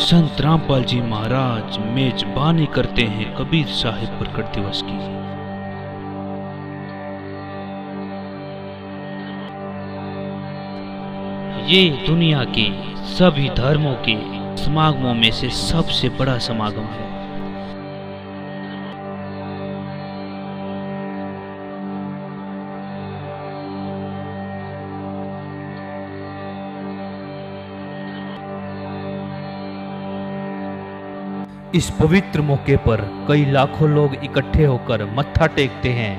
संत रामपाल जी महाराज मेजबानी करते हैं कबीर साहिब प्रकट दिवस की। ये दुनिया के सभी धर्मों के समागमों में से सबसे बड़ा समागम है। इस पवित्र मौके पर कई लाखों लोग इकट्ठे होकर मत्था टेकते हैं।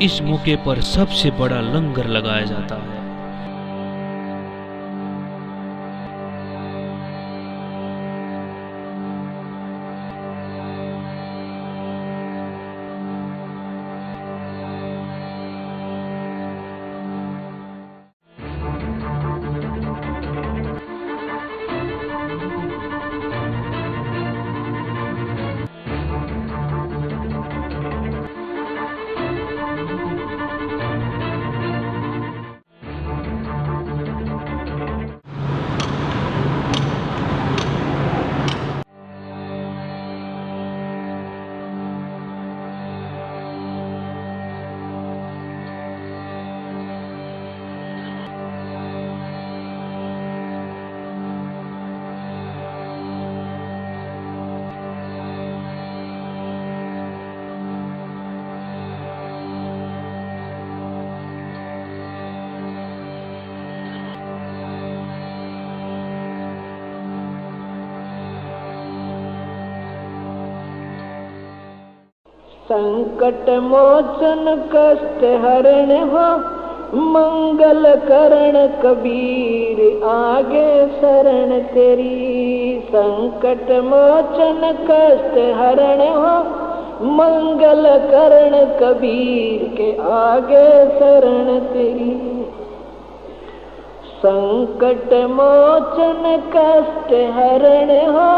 इस मौके पर सबसे बड़ा लंगर लगाया जाता है। संकट मोचन कष्ट हरण हो, मंगल करण कबीर आगे शरण तेरी। संकट मोचन कष्ट हरण हो, मंगल करण कबीर के आगे शरण तेरी। संकट मोचन कष्ट हरण हो,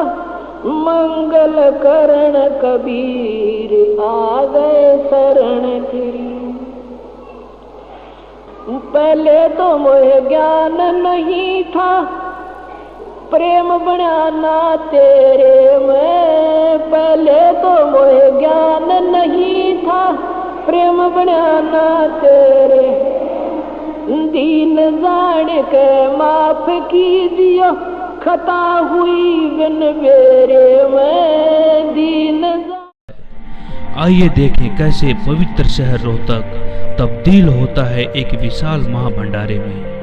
मंगल करण कबीर आ गए शरण तेरी। पहले तो मोह ज्ञान नहीं था, प्रेम बनाना तेरे में। पहले तो मोह ज्ञान नहीं था, प्रेम बनाना तेरे। दीन जान के माफ कीजियो, खता हुई बिन मेरे में दीन। आइए देखें कैसे पवित्र शहर रोहतक तब्दील होता है एक विशाल महाभंडारे में।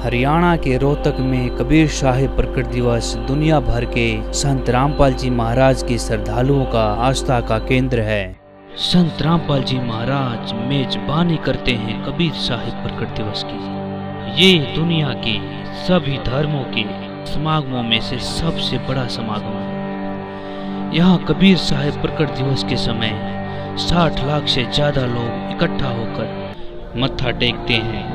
हरियाणा के रोहतक में कबीर साहिब प्रकट दिवस दुनिया भर के संत रामपाल जी महाराज के श्रद्धालुओं का आस्था का केंद्र है। संत रामपाल जी महाराज मेजबानी करते हैं कबीर साहिब प्रकट दिवस की। ये दुनिया के सभी धर्मों के समागमों में से सबसे बड़ा समागम है। यहाँ कबीर साहिब प्रकट दिवस के समय 60 लाख से ज्यादा लोग इकट्ठा होकर मत्था टेकते हैं।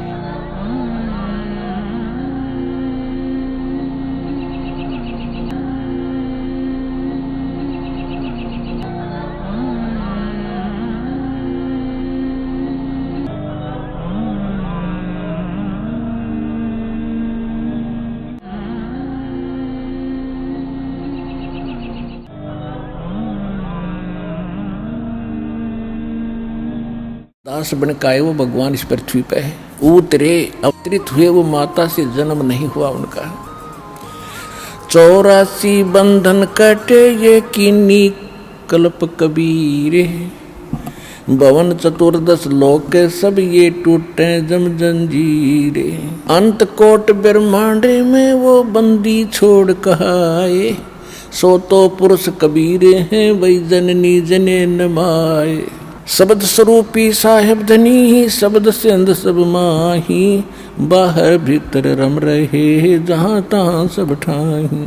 दास बन के आए वो भगवान इस पृथ्वी पे है, उतरे अवतरित हुए वो माता से जन्म नहीं हुआ उनका। 84 बंधन कटे ये कीनी कल्प कबीर, भवन 14 लोक के सब ये टूटे जम जंजीरे। अंत कोट ब्रह्मांड में वो बंदी छोड़ कहाए, सो तो पुरुष कबीर हैं वही जननी जने नमाए। शब्द स्वरूपी साहेब धनी शब्द से अंध सब माही, बाहर भीतर रम रहे जहाँ तहाँ सब ठाही।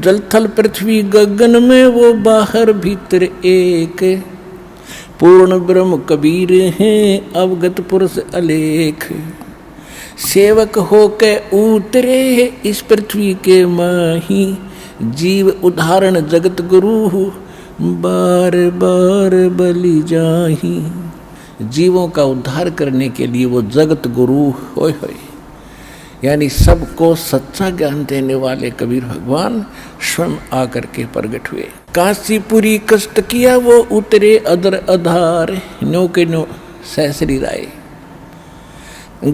जल थल पृथ्वी गगन में वो बाहर भीतर एक, पूर्ण ब्रह्म कबीर हैं अवगत पुरुष अलेख। सेवक होके उतरे इस पृथ्वी के माही, जीव उदाहरण जगत गुरु बार बार बलि जाही। जीवों का उद्धार करने के लिए वो जगत गुरु होय होय, यानी सबको सच्चा ज्ञान देने वाले कबीर भगवान स्वयं आकर के प्रगट हुए। काशीपुरी कष्ट किया वो उतरे अदर अधार, नो के नो सहसरी राय।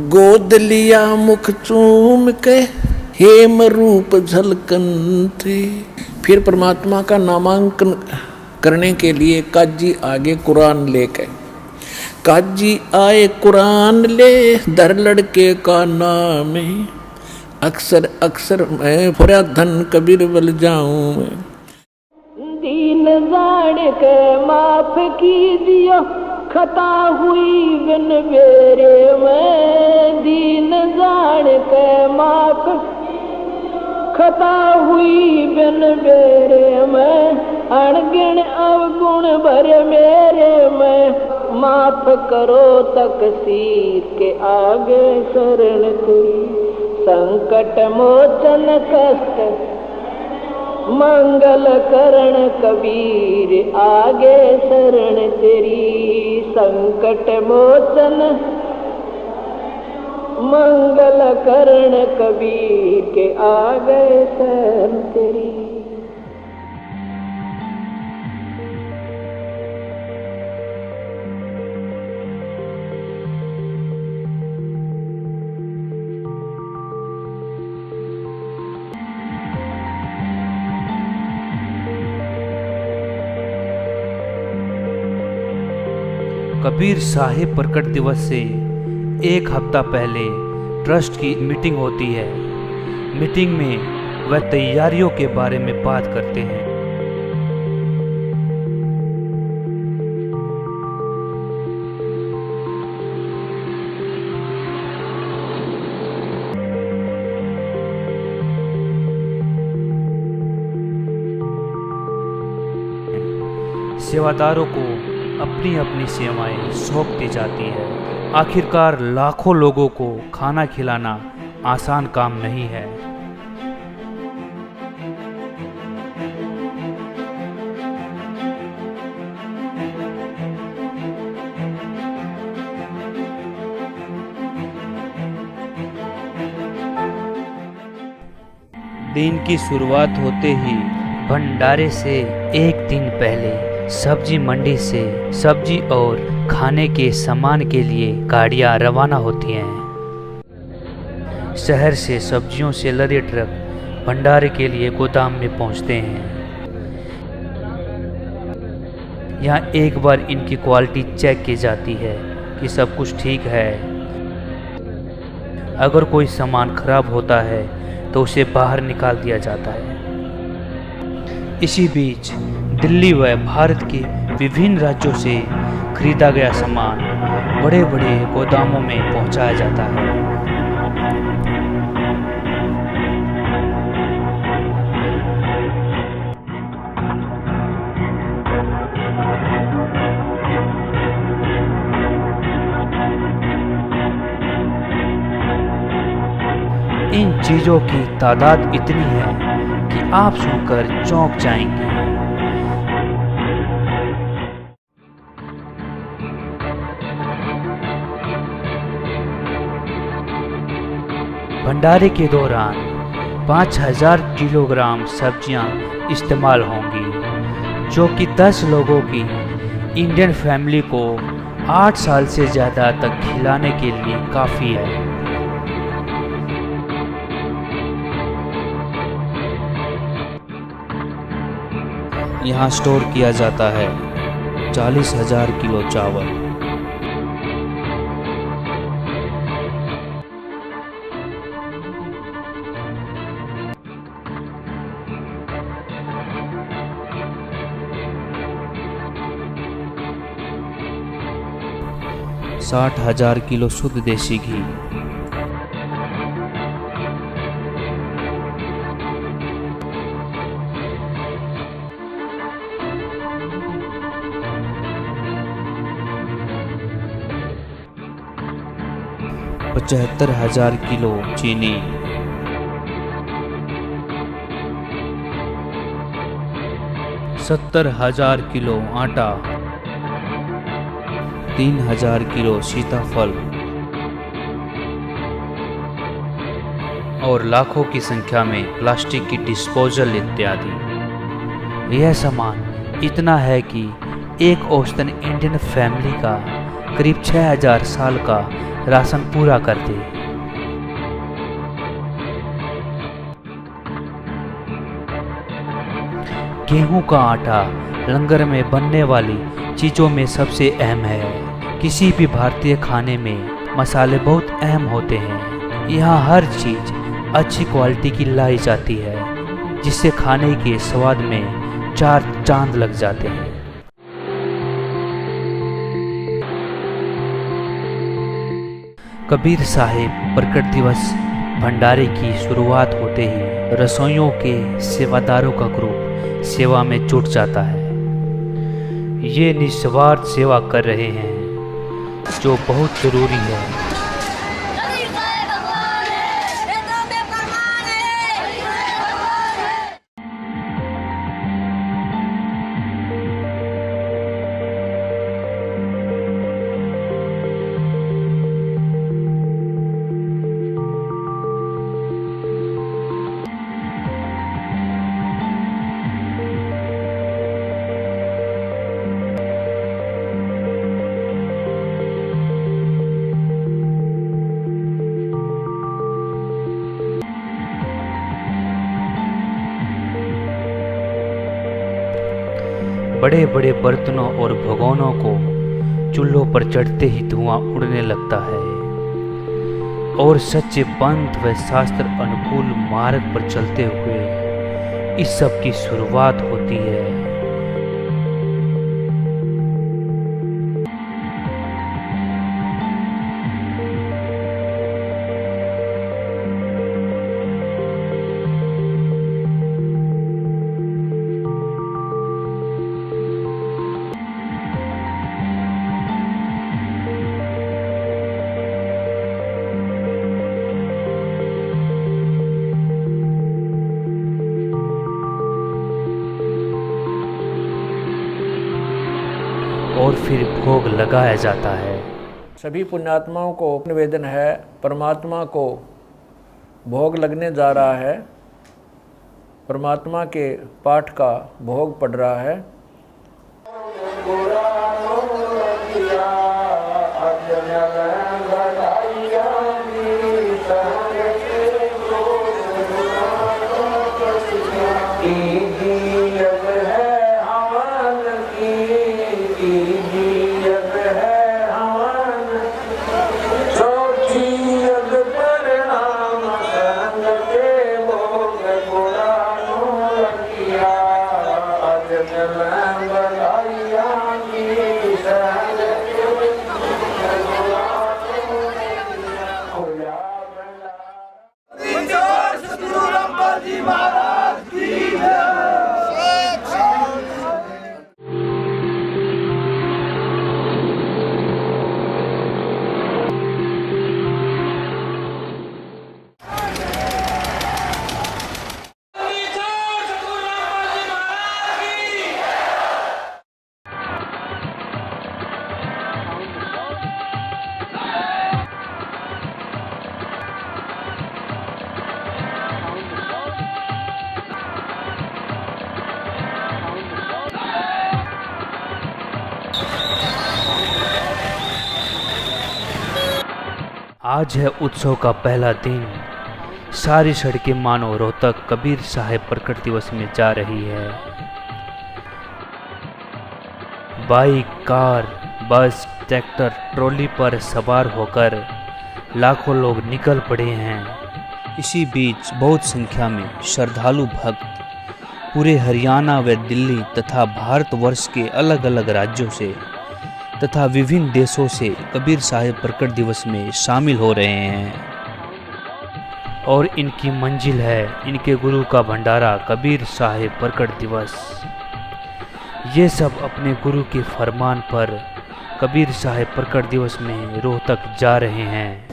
गोद लिया मुख चूम के हेम रूप झलकन थे। फिर परमात्मा का नामांकन करने के लिए काजी आगे कुरान लेके, काजी आए कुरान ले दर लड़के का नाम है। अक्सर अक्सर मैं फुरा धन कबीर बल जाऊं मैं। दीन जान के माफ कीजियो खता हुई बिन मेरे में। दीन जान के माफ खता हुई बिन मेरे में। अणगिण अवगुण भरे मेरे में। माफ करो तकसीर के आगे शरण तेरी। संकट मोचन कष्ट मंगल करण कबीर आगे शरण तेरी। संकट मोचन मंगल करण कबीर के आगे शरण तेरी। कबीर साहिब प्रकट दिवस से एक हफ्ता पहले ट्रस्ट की मीटिंग होती है। मीटिंग में वह तैयारियों के बारे में बात करते हैं। सेवादारों को अपनी अपनी सेवाएं सौंप दी जाती है। आखिरकार लाखों लोगों को खाना खिलाना आसान काम नहीं है। दिन की शुरुआत होते ही भंडारे से एक दिन पहले सब्जी मंडी से सब्जी और खाने के सामान के लिए गाड़ियां रवाना होती हैं। शहर से सब्जियों से लदे ट्रक भंडारे के लिए गोदाम में पहुंचते हैं। यहाँ एक बार इनकी क्वालिटी चेक की जाती है कि सब कुछ ठीक है। अगर कोई सामान खराब होता है तो उसे बाहर निकाल दिया जाता है। इसी बीच दिल्ली व भारत के विभिन्न राज्यों से खरीदा गया सामान बड़े बड़े गोदामों में पहुंचाया जाता है। इन चीजों की तादाद इतनी है कि आप सुनकर चौंक जाएंगे। भंडारे के दौरान 5000 किलोग्राम सब्जियां इस्तेमाल होंगी, जो कि 10 लोगों की इंडियन फैमिली को 8 साल से ज़्यादा तक खिलाने के लिए काफ़ी है। यहाँ स्टोर किया जाता है 40,000 किलो चावल। साठ 60,000 किलो शुद्ध देसी घी, 75,000 किलो चीनी, 70,000 किलो आटा, 3,000 किलो सीताफल और लाखों की संख्या में प्लास्टिक की डिस्पोजल इत्यादि। यह सामान इतना है कि एक औसतन इंडियन फैमिली का करीब 6,000 साल का राशन पूरा कर दे। गेहूं का आटा लंगर में बनने वाली चीज़ों में सबसे अहम है। किसी भी भारतीय खाने में मसाले बहुत अहम होते हैं। यहाँ हर चीज़ अच्छी क्वालिटी की लाई जाती है, जिससे खाने के स्वाद में 4 चांद लग जाते हैं। कबीर साहिब प्रकट दिवस भंडारे की शुरुआत होते ही रसोइयों के सेवादारों का ग्रुप सेवा में जुट जाता है। ये निस्वार्थ सेवा कर रहे हैं, जो बहुत जरूरी है। बड़े बड़े बर्तनों और भगोनों को चूल्हों पर चढ़ते ही धुआं उड़ने लगता है और सच्चे पंथ व शास्त्र अनुकूल मार्ग पर चलते हुए इस सब की शुरुआत होती है। और फिर भोग लगाया जाता है। सभी पुण्यात्माओं को निवेदन है, परमात्मा को भोग लगने जा रहा है। परमात्मा के पाठ का भोग पड़ रहा है। चौथी अग पर आज है उत्सव का पहला दिन। सारी सड़कें मानो रोहतक कबीर साहब प्रकट दिवस में जा रही है। बाइक, कार, बस, ट्रैक्टर, ट्रॉली पर सवार होकर लाखों लोग निकल पड़े हैं। इसी बीच बहुत संख्या में श्रद्धालु भक्त पूरे हरियाणा व दिल्ली तथा भारतवर्ष के अलग अलग राज्यों से तथा विभिन्न देशों से कबीर साहब प्रकट दिवस में शामिल हो रहे हैं और इनकी मंजिल है इनके गुरु का भंडारा कबीर साहब प्रकट दिवस। ये सब अपने गुरु के फरमान पर कबीर साहब प्रकट दिवस में रोहतक जा रहे हैं।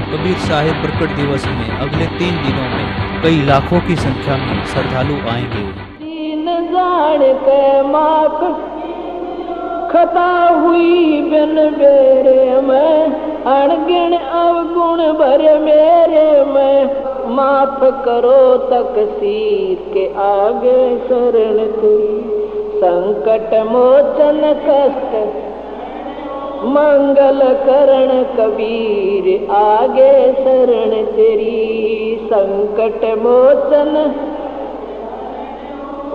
कबीर साहब प्रकट दिवस में अगले 3 दिनों में कई लाखों की संख्या में श्रद्धालु आएंगे। दीन जान के माफ खता हुई बिन बेरे में, अणगिण अवगुण भरे मेरे में, माफ करो तकसीर के आगे शरण तेरी, संकट मोचन कष्ट मंगल करण कबीर आगे शरण तेरी, संकट मोचन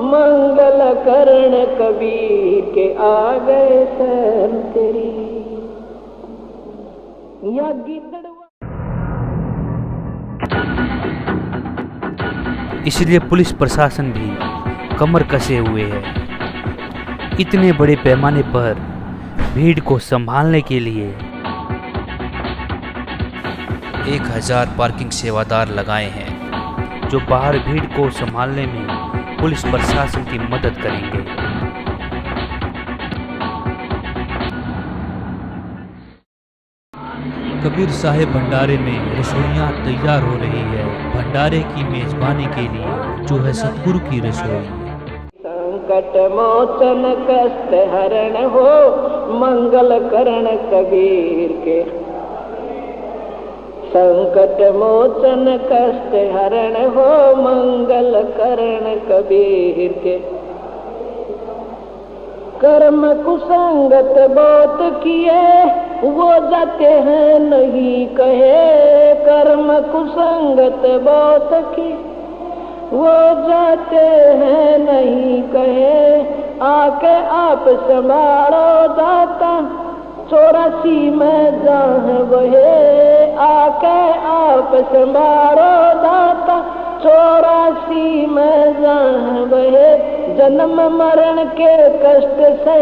मंगल करण कबीर के आगे शरण तेरी। या इसलिए पुलिस प्रशासन भी कमर कसे हुए है। इतने बड़े पैमाने पर भीड़ को संभालने के लिए 1000 पार्किंग सेवादार लगाए हैं, जो बाहर भीड़ को संभालने में पुलिस प्रशासन की मदद करेंगे। कबीर साहब भंडारे में रसोइयाँ तैयार हो रही है। भंडारे की मेजबानी के लिए जो है सतगुरु की रसोई। संकट मोचन कष्ट हरण हो मंगल करण कबीर के, संकट मोचन कष्ट हरण हो मंगल करण कबीर के। कर्म कुसंगत बहुत किए वो जाते हैं नहीं कहे, कर्म कुसंगत बहुत किए वो जाते हैं नहीं कहे, आके आप संभालो दाता 84 में जहाँ वहे, आके आप संभालो दाता 84 में जहाँ वहे, जन्म मरण के कष्ट से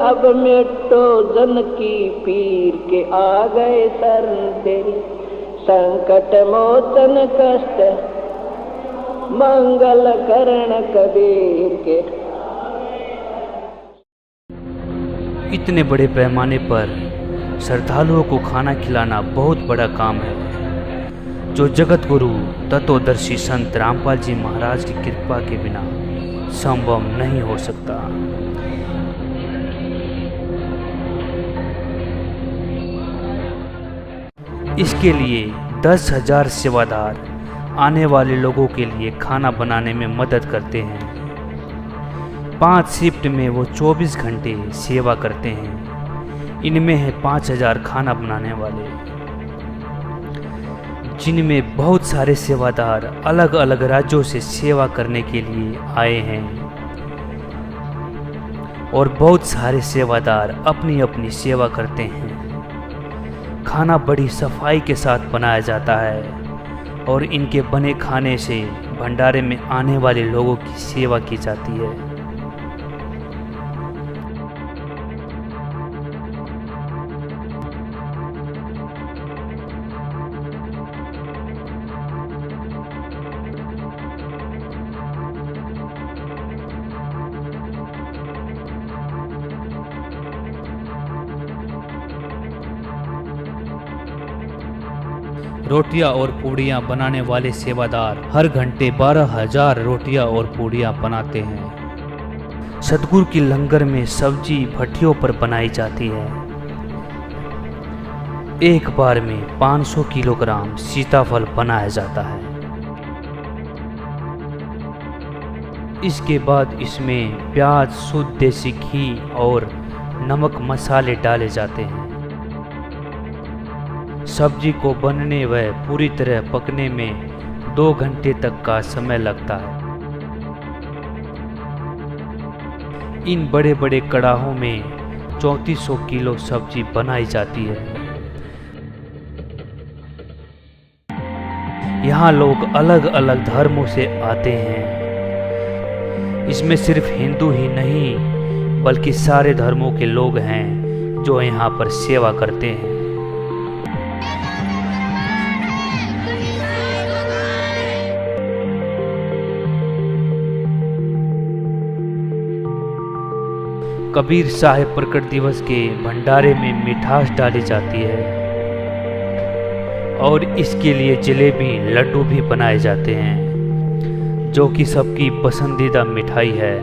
अब मिटो जन की पीर के आ गए शरण तेरी, संकट मोचन कष्ट मंगल करण कबीर के। इतने बड़े पैमाने पर श्रद्धालुओं को खाना खिलाना बहुत बड़ा काम है, जो जगत गुरु तत्वदर्शी संत रामपाल जी महाराज की कृपा के बिना संभव नहीं हो सकता। इसके लिए 10,000 सेवादार आने वाले लोगों के लिए खाना बनाने में मदद करते हैं। 5 शिफ्ट में वो 24 घंटे सेवा करते हैं। इनमें है 5,000 खाना बनाने वाले, जिनमें बहुत सारे सेवादार अलग अलग राज्यों से सेवा करने के लिए आए हैं और बहुत सारे सेवादार अपनी अपनी सेवा करते हैं। खाना बड़ी सफाई के साथ बनाया जाता है और इनके बने खाने से भंडारे में आने वाले लोगों की सेवा की जाती है। रोटियां और पूड़ियां बनाने वाले सेवादार हर घंटे 12,000 रोटियां और पूड़ियां बनाते हैं। सतगुरु की लंगर में सब्जी भट्टियों पर बनाई जाती है। एक बार में 500 किलोग्राम सीताफल बनाया जाता है। इसके बाद इसमें प्याज, शुद्ध देसी घी और नमक मसाले डाले जाते हैं। सब्जी को बनने व पूरी तरह पकने में 2 घंटे तक का समय लगता है। इन बड़े बड़े कड़ाहों में 3400 किलो सब्जी बनाई जाती है। यहाँ लोग अलग अलग धर्मों से आते हैं। इसमें सिर्फ हिंदू ही नहीं बल्कि सारे धर्मों के लोग हैं जो यहाँ पर सेवा करते हैं। कबीर साहिब प्रकट दिवस के भंडारे में मिठास डाली जाती है और इसके लिए जलेबी, लड्डू भी बनाए जाते हैं जो कि सबकी पसंदीदा मिठाई है।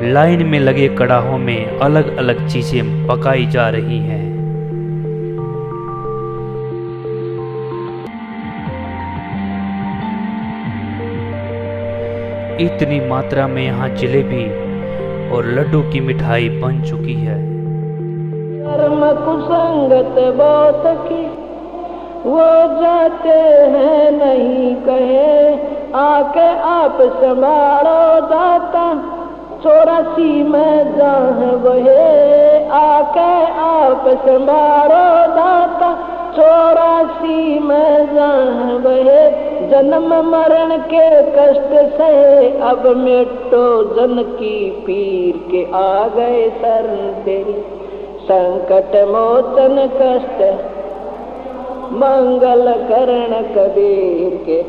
लाइन में लगे कड़ाहों में अलग अलग चीजें पकाई जा रही हैं। इतनी मात्रा में यहाँ जलेबी और लड्डू की मिठाई बन चुकी है। कर्म कुसंगत बहुत की वो जाते हैं नहीं कहे, आके आप संभालो दाता 84 में जहाँ वहे, आके आप संभालो दाता 84 में जहाँ वहे। जन्म मरण के कष्ट से अब मिटो जन की पीर के, आ गए शरण तेरी संकट मोचन कष्ट मंगल करण कबीर के।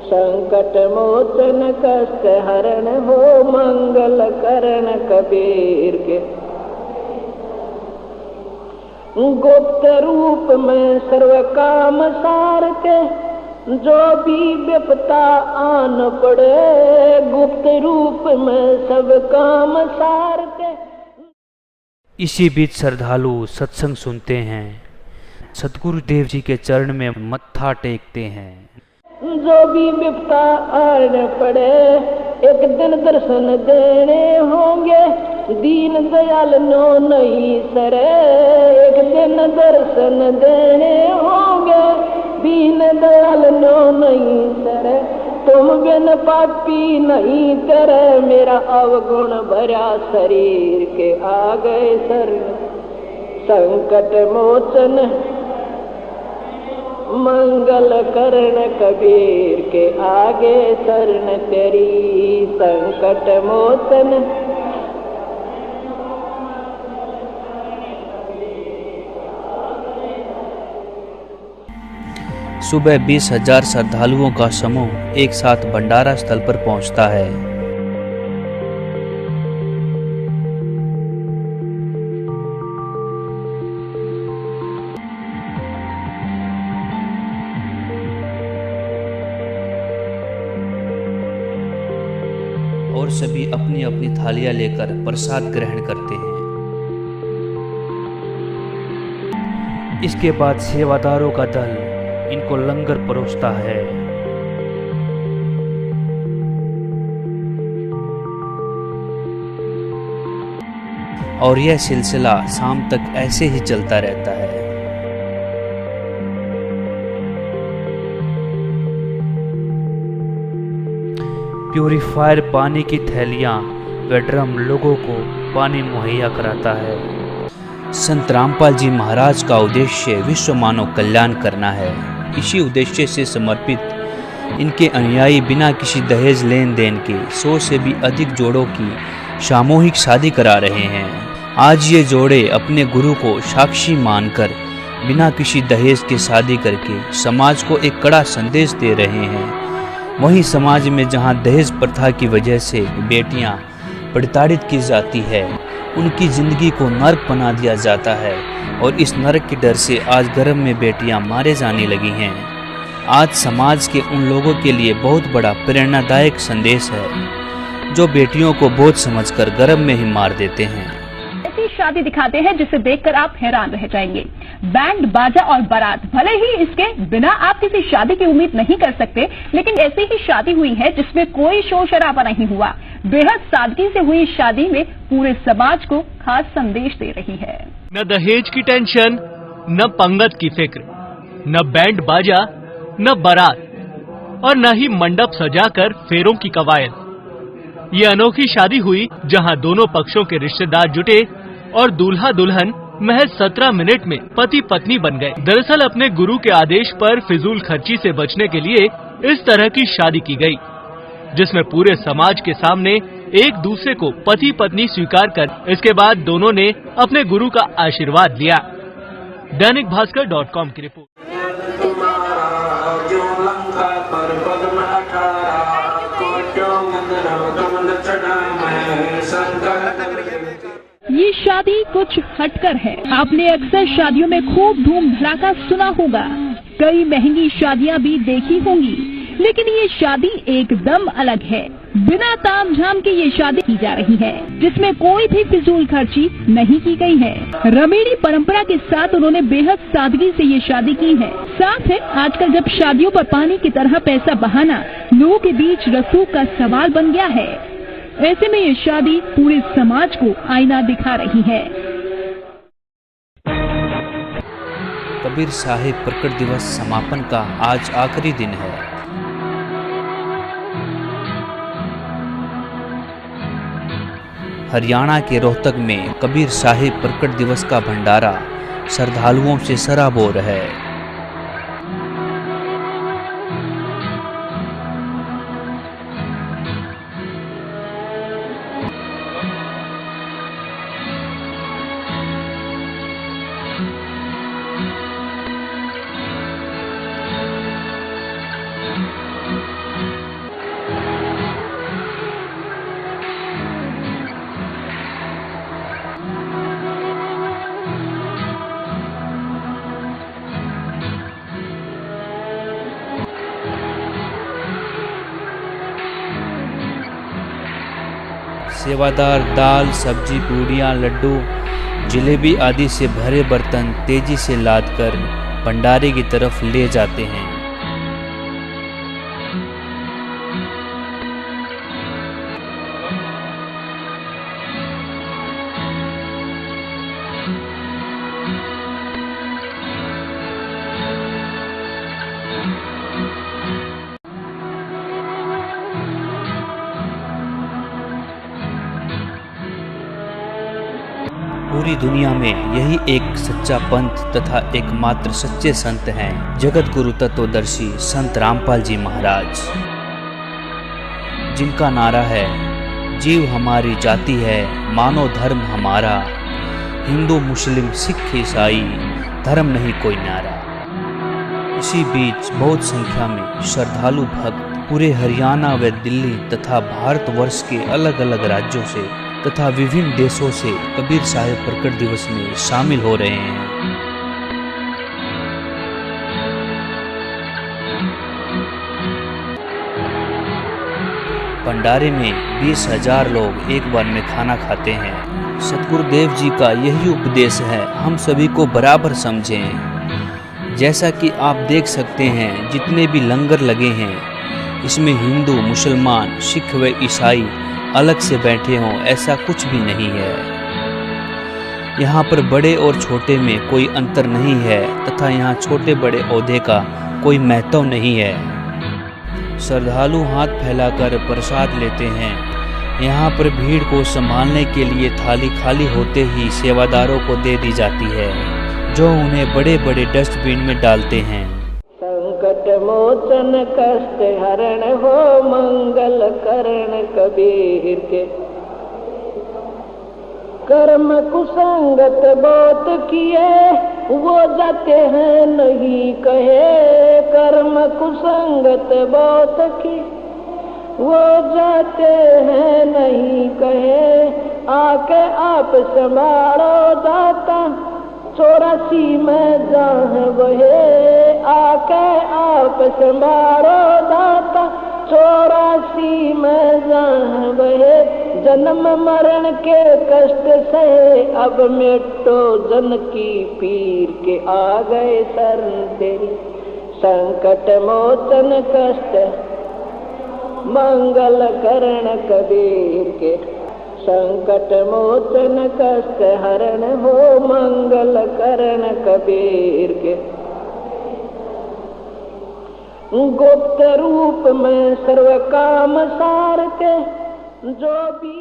संकट मोचन कष्ट हरण हो मंगल करण कबीर के। गुप्त रूप में सर्व काम सार के, जो भी विपता आन पड़े गुप्त रूप में सब काम सार के। इसी बीच श्रद्धालु सत्संग सुनते हैं, सतगुरु देव जी के चरण में मत्था टेकते हैं। जो भी विपता आन पड़े एक दिन दर्शन देने होंगे, दीन दयाल नो नहीं सरे। एक दिन दर्शन देने होंगे, दीन दयाल नो नहीं सरे। तुम बिन पापी नहीं करे, मेरा अवगुण भरा शरीर के, आ गए शरण संकट मोचन मंगल करण कबीर के। आगे शरण तेरी संकट मोचन। सुबह 20,000 श्रद्धालुओं का समूह एक साथ भंडारा स्थल पर पहुंचता है। और सभी अपनी अपनी थालियां लेकर प्रसाद ग्रहण करते हैं। इसके बाद सेवादारों का दल इनको लंगर परोसता है। और यह सिलसिला शाम तक ऐसे ही चलता रहता है। प्यूरीफायर पानी की थैलियाँ व ड्रम लोगों को पानी मुहैया कराता है। संत रामपाल जी महाराज का उद्देश्य विश्व मानव कल्याण करना है। इसी उद्देश्य से समर्पित इनके अनुयायी बिना किसी दहेज लेन देन के 100 से भी अधिक जोड़ों की सामूहिक शादी करा रहे हैं। आज ये जोड़े अपने गुरु को साक्षी मानकर बिना किसी दहेज के शादी करके समाज को एक कड़ा संदेश दे रहे हैं। वहीं समाज में जहां दहेज प्रथा की वजह से बेटियां प्रताड़ित की जाती है, उनकी जिंदगी को नर्क बना दिया जाता है और इस नर्क के डर से आज गर्भ में बेटियां मारे जाने लगी हैं। आज समाज के उन लोगों के लिए बहुत बड़ा प्रेरणादायक संदेश है जो बेटियों को बोझ समझकर गर्भ में ही मार देते हैं। ऐसी शादी दिखाते हैं जिसे देखकर आप हैरान रह जाएंगे। बैंड बाजा और बारात, भले ही इसके बिना आप किसी शादी की उम्मीद नहीं कर सकते, लेकिन ऐसी ही शादी हुई है जिसमें कोई शोर शराबा नहीं हुआ। बेहद सादगी से हुई शादी में पूरे समाज को खास संदेश दे रही है। न दहेज की टेंशन, न पंगत की फिक्र, न बैंड बाजा, न बारात और न ही मंडप सजाकर फेरों की कवायद। ये अनोखी शादी हुई जहां दोनों पक्षों के रिश्तेदार जुटे और दूल्हा दुल्हन महज 17 मिनट में पति पत्नी बन गए। दरअसल अपने गुरु के आदेश पर फिजूल खर्ची से बचने के लिए इस तरह की शादी की गई, जिसमें पूरे समाज के सामने एक दूसरे को पति पत्नी स्वीकार कर इसके बाद दोनों ने अपने गुरु का आशीर्वाद लिया। दैनिक भास्कर.com की रिपोर्ट। ये शादी कुछ हटकर है। आपने अक्सर शादियों में खूब धूम धड़ाका सुना होगा, कई महंगी शादियां भी देखी होंगी, लेकिन ये शादी एकदम अलग है। बिना तामझाम के ये शादी की जा रही है, जिसमें कोई भी फिजूल खर्ची नहीं की गई है। रमेड़ी परंपरा के साथ उन्होंने बेहद सादगी से ये शादी की है। साथ है आजकल जब शादियों पर पानी की तरह पैसा बहाना लोगों के बीच रसूख का सवाल बन गया है, ऐसे में ये शादी पूरे समाज को आईना दिखा रही है। कबीर साहिब प्रकट दिवस समापन का आज आखिरी दिन है। हरियाणा के रोहतक में कबीर साहिब प्रकट दिवस का भंडारा श्रद्धालुओं से सराबोर है। सेवादार दाल, सब्जी, पूड़ियाँ, लड्डू, जलेबी आदि से भरे बर्तन तेजी से लादकर भंडारे की तरफ ले जाते हैं। पूरी दुनिया में यही एक सच्चा पंथ तथा एकमात्र सच्चे संत हैं जगत गुरु तत्वदर्शी संत रामपाल जी महाराज, जिनका नारा है जीव हमारी जाति है, मानो धर्म हमारा, हिंदू मुस्लिम सिख ईसाई धर्म नहीं कोई न्यारा। इसी बीच बहुत संख्या में श्रद्धालु भक्त पूरे हरियाणा व दिल्ली तथा भारतवर्ष के अलग अलग राज्यों से तथा विभिन्न देशों से कबीर साहिब प्रकट दिवस में शामिल हो रहे हैं। भंडारे में 20,000 लोग एक बार में खाना खाते हैं। सतगुरुदेव जी का यही उपदेश है, हम सभी को बराबर समझें। जैसा कि आप देख सकते हैं जितने भी लंगर लगे हैं, इसमें हिंदू, मुसलमान, सिख व ईसाई अलग से बैठे हों, ऐसा कुछ भी नहीं है। यहाँ पर बड़े और छोटे में कोई अंतर नहीं है तथा यहाँ छोटे बड़े ओहदे का कोई महत्व नहीं है। श्रद्धालु हाथ फैलाकर प्रसाद लेते हैं। यहाँ पर भीड़ को संभालने के लिए थाली खाली होते ही सेवादारों को दे दी जाती है, जो उन्हें बड़े बड़े डस्टबिन में डालते हैं। संकट मोचन कष्ट हरण हो मंगल करण कबीर के, कर्म कुसंगत बहुत किए वो जाते हैं नहीं कहे, कर्म कुसंगत बहुत की वो जाते हैं नहीं कहे, आके आप संभालो दाता 84 में जहाँ वहे, आके आप संभालो दाता 84 में जहाँ वहे, जन्म मरण के कष्ट से अब मिटो जन की पीर के, आ गए शरण तेरी संकट मोचन कष्ट मंगल करण कबीर के, संकट मोचन कष्ट हरण हो मंगल करण कबीर के। गुप्त रूप में सर्व काम सारते जो भी